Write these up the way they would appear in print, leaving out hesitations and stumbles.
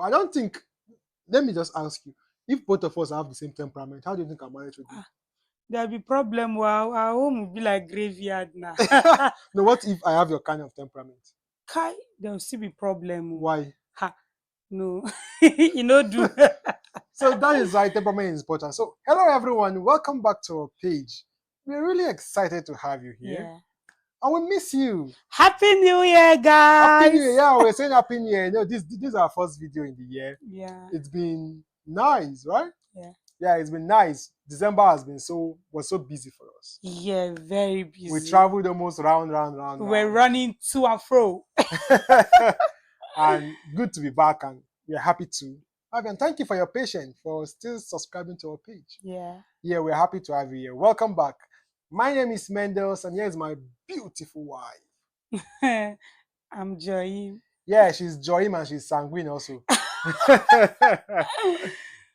I don't think, let me just ask you, if both of us have the same temperament, how do you think our marriage would be? There'll be problem. Wow, our home will be like graveyard now. No, what if I have your kind of temperament? Kai, there'll still be problem. Why? Ha, no, you know, do. So that is why temperament is important. So hello everyone, welcome back to our page. We're really excited to have you here. Yeah. And we miss you. Happy New Year, Happy New guys. Year. Yeah, we're saying Happy New Year. You know, this is our first video in the year. Yeah. It's been nice, right? Yeah. Yeah, it's been nice. December was so busy for us. Yeah, very We busy. traveled almost round. We're running to and fro. And good to be back, and we're happy to have you. And thank you for your patience for still subscribing to our page. Yeah. Yeah, we're happy to have you here. Welcome back. My name is Mendels, and here's my beautiful wife. I'm Joy. Yeah, she's Joyim and she's sanguine also.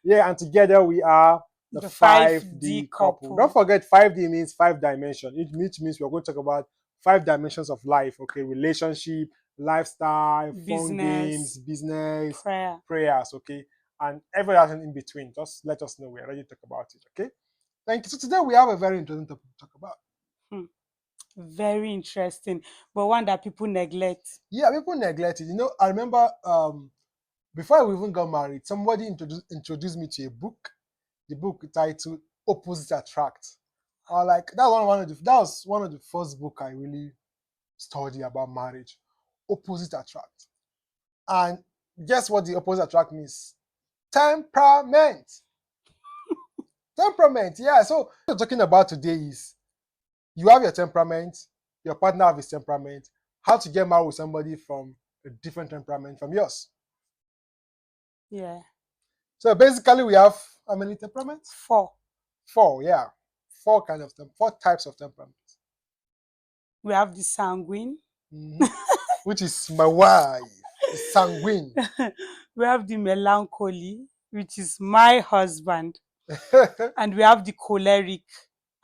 Yeah, and together we are the 5D couple. Don't forget, 5D means 5 dimension. Which means we're going to talk about 5 dimensions of life. Okay, relationship, lifestyle, fun games, business, prayers. Okay, and everything in between. Just let us know. We're ready to talk about it. Okay. Thank you. So today we have a very interesting topic to talk about. Very interesting, but one that people neglect. Yeah, people neglect it. You know, I remember before we even got married, somebody introduced me to a book. The book titled "Opposites Attract." Like that was one of the first book I really studied about marriage. Opposite attract, and guess what the opposite attract means? Temperament. Temperament. Yeah. So what we're talking about today is you have your temperament, your partner have his temperament. How to get married with somebody from a different temperament from yours. Yeah. So basically, we have how many temperaments? 4. 4, yeah. 4 types of temperament. We have the sanguine, which is my wife, the sanguine. We have the melancholy, which is my husband, and we have the choleric,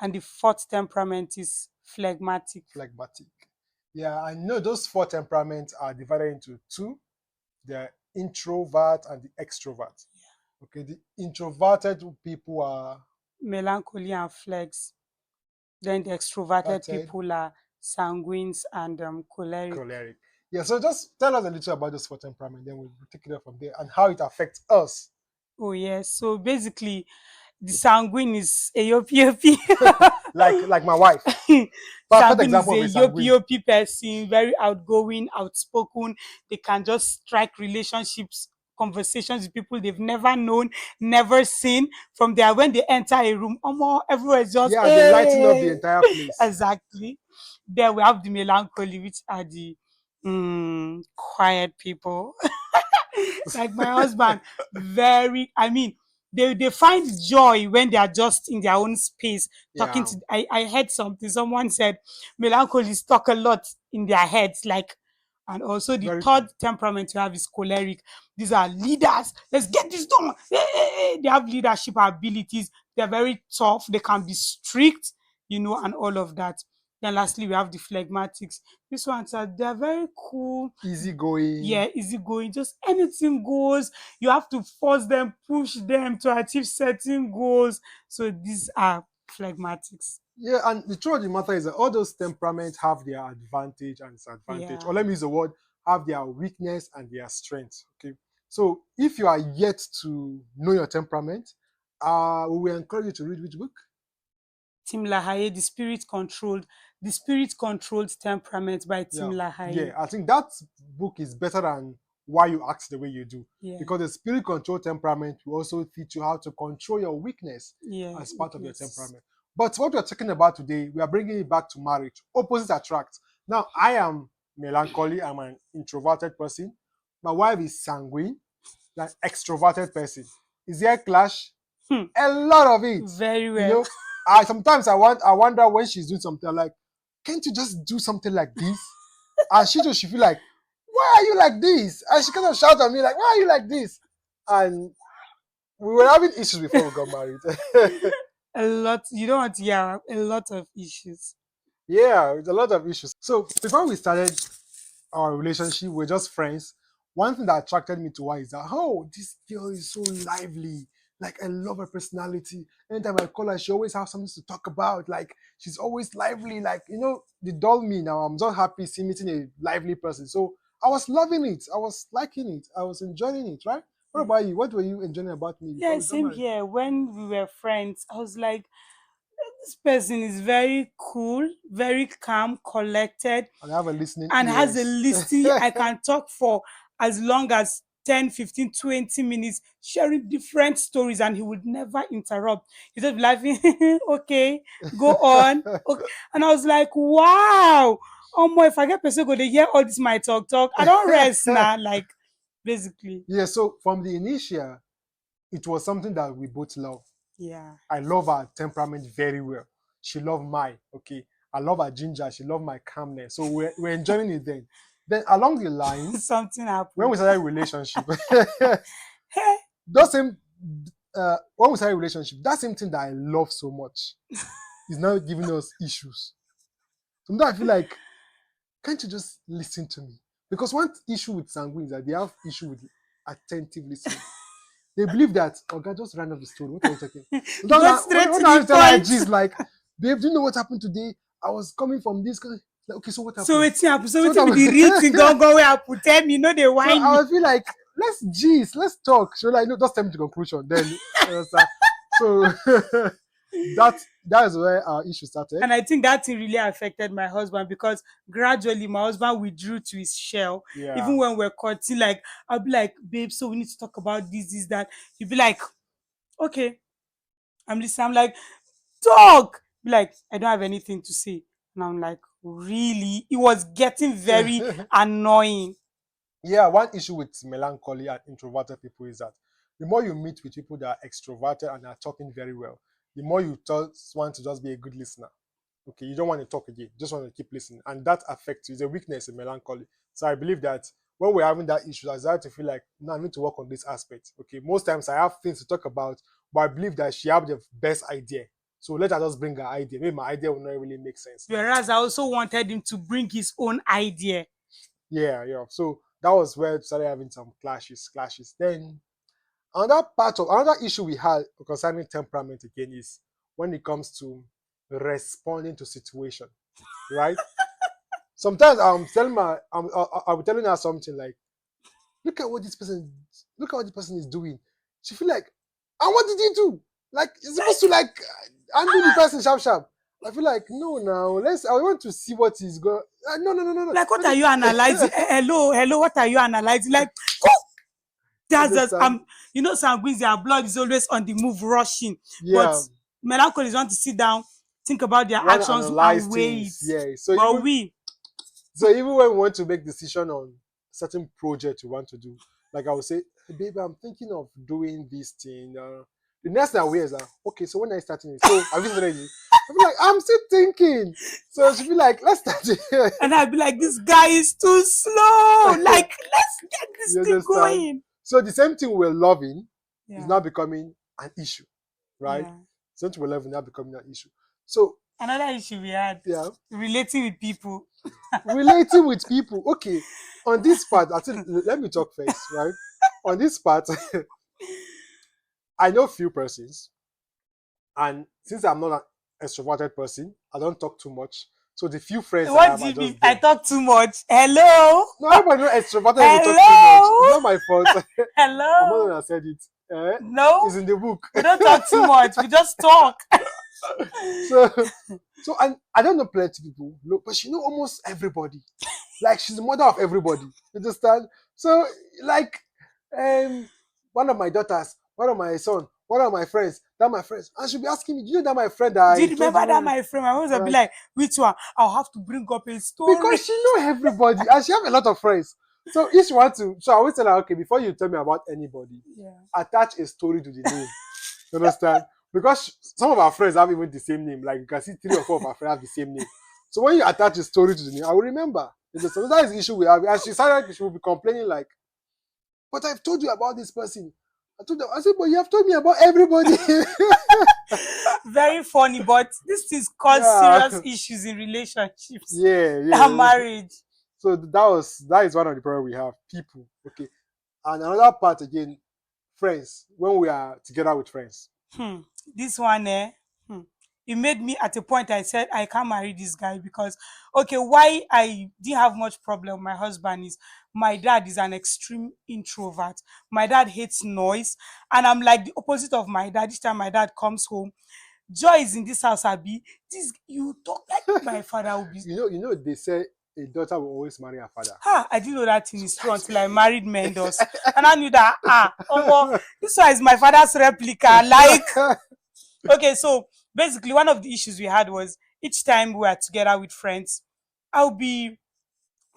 and the 4th temperament is phlegmatic. Phlegmatic. Yeah, I know those 4 temperaments are divided into 2. The introvert and the extrovert. Yeah. Okay, the introverted people are melancholy and phlegs. Then the extroverted people are sanguines and choleric. Yeah, so just tell us a little about those 4 temperaments, then we'll take it up from there and how it affects us. Oh yes, so basically the sanguine is a yopi. like my wife. Sanguine is a yopi person, very outgoing, outspoken. They can just strike relationships, conversations with people they've never known, never seen. From there, when they enter a room, everywhere is just they lighten up the entire place. Exactly. Then we have the melancholy, which are the quiet people. Like my husband, they find joy when they are just in their own space talking to. I heard something. Someone said melancholies talk a lot in their heads, like. And also the 3rd temperament you have is choleric. These are leaders. Let's get this done. They have leadership abilities. They're very tough. They can be strict, and all of that. Then lastly, we have the phlegmatics. These ones they're very cool. Easygoing. Yeah, easygoing. Just anything goes. You have to force them, push them to achieve certain goals. So these are phlegmatics. Yeah, and the truth of the matter is that all those temperaments have their advantage and disadvantage. Or let me use the word, have their weakness and their strength. Okay. So if you are yet to know your temperament, we will encourage you to read which book? Tim LaHaye, The Spirit Controlled Temperament by Tim LaHaye. Yeah, I think that book is better than Why You Act the Way You Do. Yeah. Because the Spirit Controlled Temperament will also teach you how to control your weakness as part of your temperament. But what we're talking about today, we are bringing it back to marriage. Opposites attract. Now, I am melancholy. I'm an introverted person. My wife is sanguine, an extroverted person. Is there a clash? A lot of it. Very well. Sometimes I wonder when she's doing something, I'm like, can't you just do something like this? And she feel like, why are you like this? And she kind of shout at me like, why are you like this? And we were having issues before we got married. A lot. You don't want to hear a lot of issues. Yeah, it's a lot of issues. So before we started our relationship, we're just friends. one thing that attracted me to her is that, oh, this girl is so lively. Like, I love her personality. Anytime I call her, she always has something to talk about. Like, she's always lively. Like, the dull me now. I'm just happy seeing meeting a lively person. So I was loving it. I was liking it. I was enjoying it, right? What about you? What were you enjoying about me before Yeah, we got same married? here. When we were friends, I was like, this person is very cool, very calm, collected, And I have a listening and has a ears. listing. I can talk for as long as 10, 15, 20 minutes, sharing different stories, and he would never interrupt. He just be laughing, okay, go on. Okay. And I was like, wow. If I get person go to hear all this my talk, I don't rest now. Like, basically. Yeah, so from the initial, it was something that we both love. Yeah. I love her temperament very well. She loved my, okay. I love her ginger. She loved my calmness. So we're enjoying it then. Then along the line, Something when happened. we started a relationship, that same when we started a relationship, that same thing that I love so much is now giving us issues. Sometimes I feel like, can't you just listen to me? Because one issue with sanguine is that they have issue with attentive listening. They believe that, oh God, just ran off the story. What are you talking? Go straight to When I the tell her, point. geez, like, babe, do you know what happened today? I was coming from this. Like, okay, so what So happened? wetin happen? So So what wetin be the real thing happened? gangan wey happen? Tell me, no dey So whine I me. would feel like, let's talk. So like, no, just tell me the conclusion. Then, so that is where our issue started. And I think that thing really affected my husband because gradually my husband withdrew to his shell. Yeah. Even when we're cutting, like I'll be like, babe, so we need to talk about this, that. He'd be like, okay, I'm listening. I'm like, talk. Be like, I don't have anything to say. And I'm like, really? It was getting very annoying. Yeah, one issue with melancholy and introverted people is that the more you meet with people that are extroverted and are talking very well, the more you just want to just be a good listener. Okay, you don't want to talk again, you just want to keep listening, and that affects you. It's a weakness in melancholy. So I believe that when we're having that issue, I start to feel like, no, I need to work on this aspect. Okay, most times I have things to talk about, but I believe that she have the best idea. So let her just bring her idea. Maybe my idea will not really make sense. Whereas I also wanted him to bring his own idea. Yeah. So that was where we started having some clashes. Then another issue we had concerning temperament again is when it comes to responding to situation, right? Sometimes I'll be telling her something like, look at what this person is doing. She feel like, and what did you do? Like, you're supposed to like undo the person sharp. I feel like, no, now I want to see what is going. No. Like, what are you analyzing? Hello, what are you analyzing? Like, that's just sanguines, their blood is always on the move, rushing. Yeah. But melancholies want to sit down, think about their Want actions analyze and weigh things. it. Yeah. So even when we want to make decision on certain project we want to do, like I would say, hey, baby, I'm thinking of doing this thing. The next thing I wear is like, okay, so when are you starting it? So have you started it? I'll be like, I'm still thinking. So she'll be like, let's start it. And I'll be like, this guy is too slow. Like, let's get this thing going. So the same thing we're loving is now becoming an issue, right? Yeah. Same thing we're loving now becoming an issue. So another issue we had, relating with people. Relating with people. Okay, on this part, I think let me talk first, right? On this part, I know few persons, and since I'm not an extroverted person, I don't talk too much. So the few friends I have are just I talk too much. Hello. No, everybody know extroverted will talk too much. It's not my fault. Hello. I'm not the one that said it. No, it's in the book. We don't talk too much. We just talk. So and I don't know plenty people, but she know almost everybody. Like she's the mother of everybody. You understand? So like, one of my daughters, one of my son, one of my friends, and she'll be asking me, do you know that my friend that do you remember that my friend? My mom will be like, which one? I'll have to bring up a story. Because she know everybody and she have a lot of friends. So if she want to, so I always tell her, okay, before you tell me about anybody, attach a story to the name. You understand? Because some of our friends have even the same name. Like you can see 3 or 4 of our friends have the same name. So when you attach a story to the name, I will remember. So that is the issue we have. And she will be complaining like, but I've told you about this person. I said, but you have told me about everybody. Very funny, but this is cause serious issues in relationships. Yeah. And marriage. So that is one of the problems we have. People. Okay. And another part again, friends, when we are together with friends. This one, it made me at a point I said I can't marry this guy because okay, why I didn't have much problem with my husband is my dad is an extreme introvert. My dad hates noise, and I'm like the opposite of my dad. Each time my dad comes home, Joy is in this house, Abi. This you talk like my father will be. They say a daughter will always marry her father. I didn't know that thing is true until I married Mendos. And I knew that, this one is my father's replica. Like, okay, so basically, one of the issues we had was each time we were together with friends, I'll be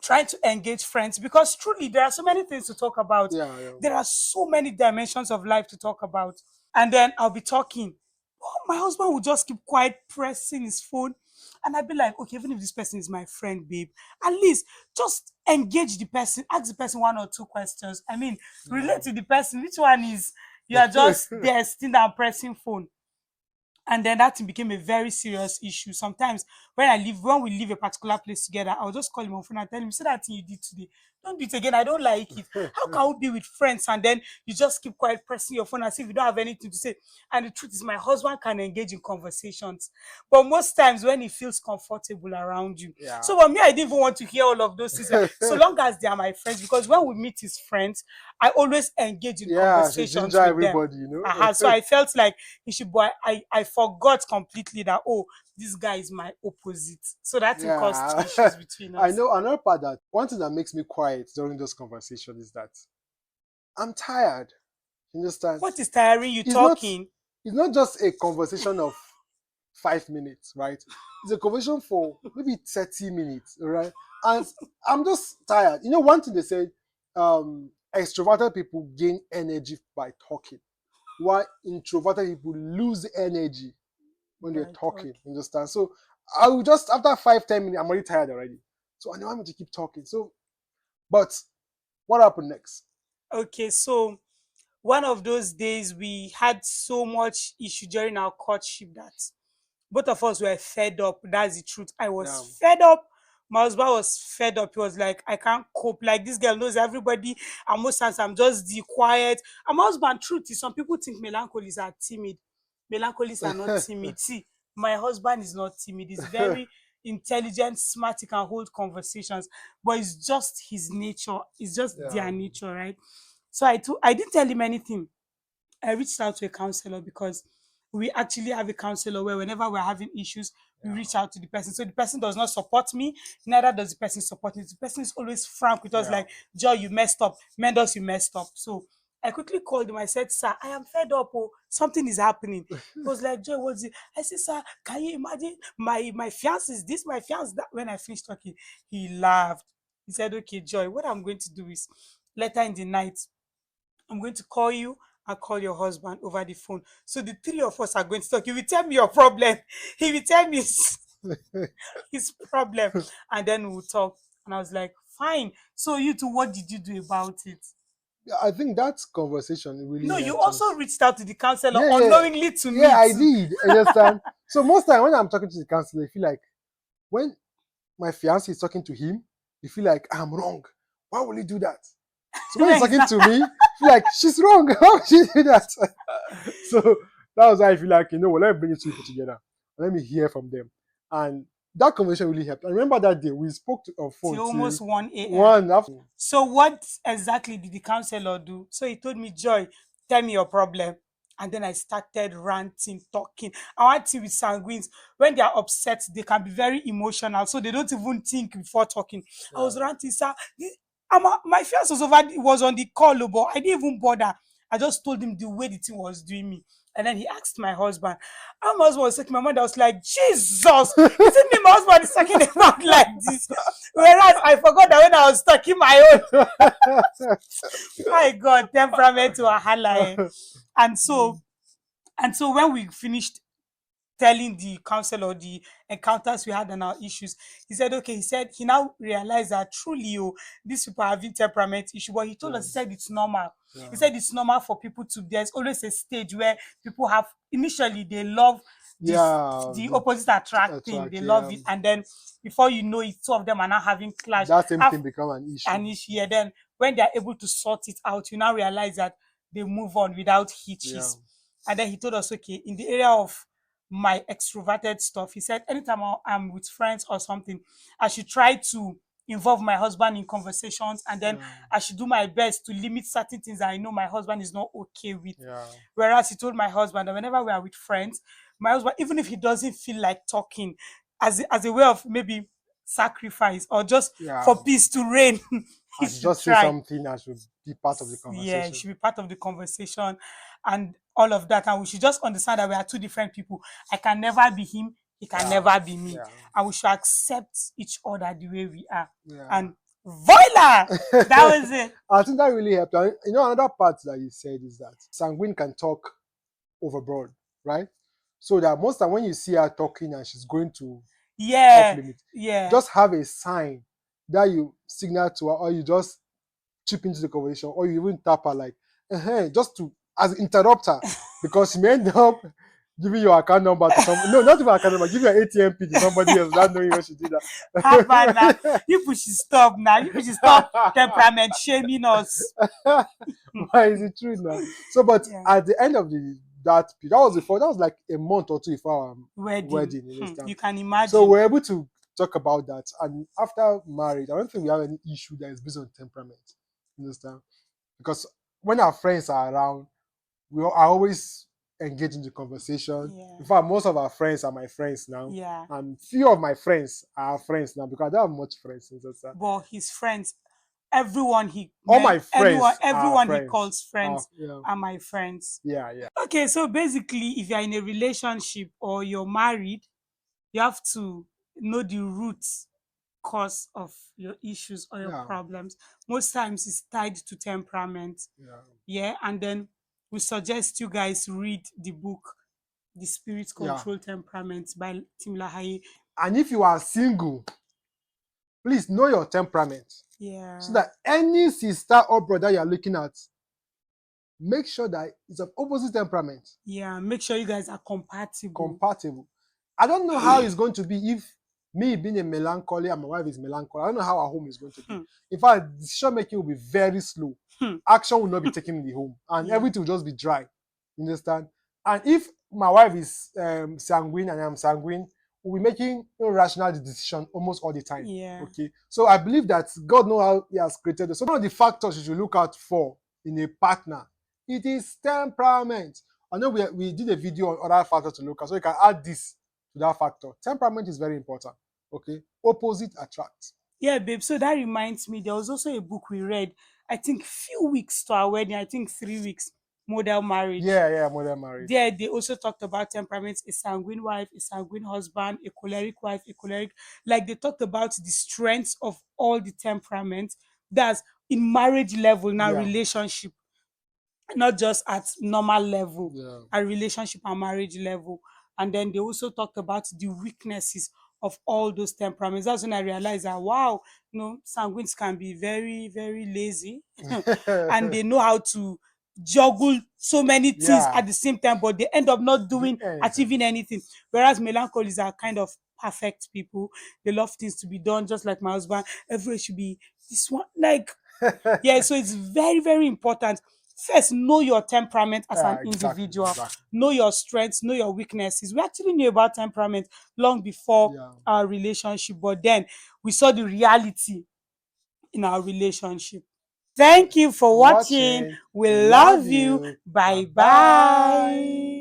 trying to engage friends because truly there are so many things to talk about. Yeah. There are so many dimensions of life to talk about. And then I'll be talking. Oh, my husband will just keep quiet, pressing his phone. And I'd be like, okay, even if this person is my friend, babe, at least just engage the person, ask the person one or two questions. I mean, relate to the person. Which one is you are just there, sitting down, pressing phone? And then that thing became a very serious issue. Sometimes when we leave a particular place together, I'll just call him on phone and tell him, see that thing you did today. Don't do it again. I don't like it. How can we be with friends and then you just keep quiet pressing your phone as if you don't have anything to say? And the truth is my husband can engage in conversations. But most times when he feels comfortable around you. Yeah. So for me, I didn't even want to hear all of those things. So long as they are my friends, because when we meet his friends, I always engage in conversations with everybody, them. So I felt like he should, but I forgot completely that, oh, this guy is my opposite. So that caused issues between us. I know another part that one thing that makes me quiet during those conversations is that I'm tired. You understand? What is tiring you talking? It's not just a conversation of 5 minutes, right? It's a conversation for maybe 30 minutes, right? And I'm just tired. One thing they said, extroverted people gain energy by talking, while introverted people lose energy when they're talking. Understand? So I will just, after 5-10 minutes, I'm already tired already. So I know I'm going to keep talking. So, but what happened next? Okay, so one of those days we had so much issue during our courtship that both of us were fed up. That's the truth. I was fed up. My husband was fed up. He was like, I can't cope. Like, this girl knows everybody. And most times I'm just the quiet. And my husband, truth is, some people think melancholies are timid. Melancholies are not timid. See, my husband is not timid. He's very intelligent, smart. He can hold conversations. But it's just his nature. It's just their nature, right? So I didn't tell him anything. I reached out to a counselor because we actually have a counselor where whenever we're having issues, we reach out to the person. So the person does not support me, neither does the person support me. The person is always frank with us, like, Joy, you messed up. Mendos, you messed up. So I quickly called him. I said, sir, I am fed up. Oh, something is happening. He was like, Joy, what's it? I said, sir, can you imagine my fiance is this, my fiance that? When I finished talking, he laughed. He said, okay, Joy, what I'm going to do is later in the night, I'm going to call you and call your husband over the phone. So the three of us are going to talk. He will tell me your problem. He will tell me his problem. And then we'll talk. And I was like, fine. So you two, what did you do about it? I think that conversation really No, you helped also us. reached out to the counselor unknowingly to me. Yeah, I did. Understand? So most time when I'm talking to the counselor, I feel like when my fiance is talking to him, you feel like I'm wrong. Why will he do that? So when he's talking to me, I feel like she's wrong. How would she do that? So that was how I feel like, well, let me bring the two people together. Let me hear from them. And that conversation really helped. I remember that day we spoke on phone till almost 1 a.m. 1 after. So what exactly did the counselor do? So he told me, Joy, tell me your problem. And then I started ranting, talking. I want to with sanguines. When they are upset, they can be very emotional. So they don't even think before talking. I was ranting, sir. My fiance was on the call, but I didn't even bother. I just told him the way the thing was doing me. And then he asked my husband. And my husband was talking. My mother was like, Jesus, isn't me my husband is talking about like this? Whereas I forgot that when I was talking my own. My God, temperament to a highlight. And so when we finished telling the counselor the encounters we had and our issues, he said, okay, he said he now realized that truly, these people are having temperament issue. But he told us, he said it's normal. He said it's normal for people to, there's always a stage where people have, initially they love the opposite attracting, they love it, and then before you know it, two of them are now having clash. That same thing become an issue. Then when they're able to sort it out, you now realize that they move on without hitches. And then he told us, okay, in the area of my extroverted stuff, he said, anytime I'm with friends or something, I should try to involve my husband in conversations, and then I should do my best to limit certain things that I know my husband is not okay with. Whereas he told my husband that whenever we are with friends, my husband, even if he doesn't feel like talking, as a way of maybe sacrifice or just for peace to reign, he should just try. say something that should be part of the conversation. Yeah, it should be part of the conversation and all of that. And we should just understand that we are two different people. I can never be him, he can never be me. And we should accept each other the way we are. And voila! That was it. I think that really helped. And, you know, another part that you said is that sanguine can talk overboard, right? So that most time when you see her talking and she's going to off limit, just have a sign that you signal to her, or you just chip into the conversation, or you even tap her like, just to as interrupt her, because she may end up giving your account number to someone. No, not even account number. Give your ATM pin to somebody else without knowing when she did that. You should stop now. You should stop temperament shaming us. Why is it true now? So, but at the end of that was like a month or two before our wedding. You can imagine. So we're able to talk about that, and after marriage, I don't think we have any issue that is based on temperament. You understand? Because when our friends are around, I always engage in the conversation. In fact, most of our friends are my friends now. And few of my friends are friends now because I don't have much friends. But his friends, everyone my friends, everyone he calls friends are my friends. Okay, so basically, if you're in a relationship or you're married, you have to know the root cause of your issues or your problems. Most times it's tied to temperament. And then we suggest you guys read the book The Spirit Control Temperaments by Tim LaHaye. And if you are single, please know your temperament. So that any sister or brother you're looking at, make sure that it's of opposite temperament. Make sure you guys are compatible. I don't know how it's going to be if me being a melancholy and my wife is melancholy. I don't know how our home is going to be. In fact, decision making will be very slow. Action will not be taken in the home, and everything will just be dry. You understand? And if my wife is sanguine and I'm sanguine, we'll be making irrational decisions almost all the time. Okay. So I believe that God knows how He has created us. So one of the factors you should look out for in a partner, it is temperament. I know we did a video on other factors to look at, so you can add this to that factor. Temperament is very important. Okay. Opposite attracts. Yeah, babe. So that reminds me, there was also a book we read, I think few weeks to our wedding, I think 3 weeks, Model Marriage. Model Marriage. There they also talked about temperaments, a sanguine wife, a sanguine husband, a choleric wife, a choleric. Like they talked about the strengths of all the temperaments. That's in marriage level, now relationship, not just at normal level, at relationship and marriage level. And then they also talked about the weaknesses of all those temperaments. That's when I realized that, wow, sanguines can be very, very lazy and they know how to juggle so many things at the same time, but they end up not achieving anything. Whereas melancholies are kind of perfect people. They love things to be done, just like my husband. Everyone should be this one, like, so it's very, very important. First, know your temperament as an individual. Exactly. Know your strengths, know your weaknesses. We actually knew about temperament long before our relationship, but then we saw the reality in our relationship. Thank you for watching. We love you. Bye-bye.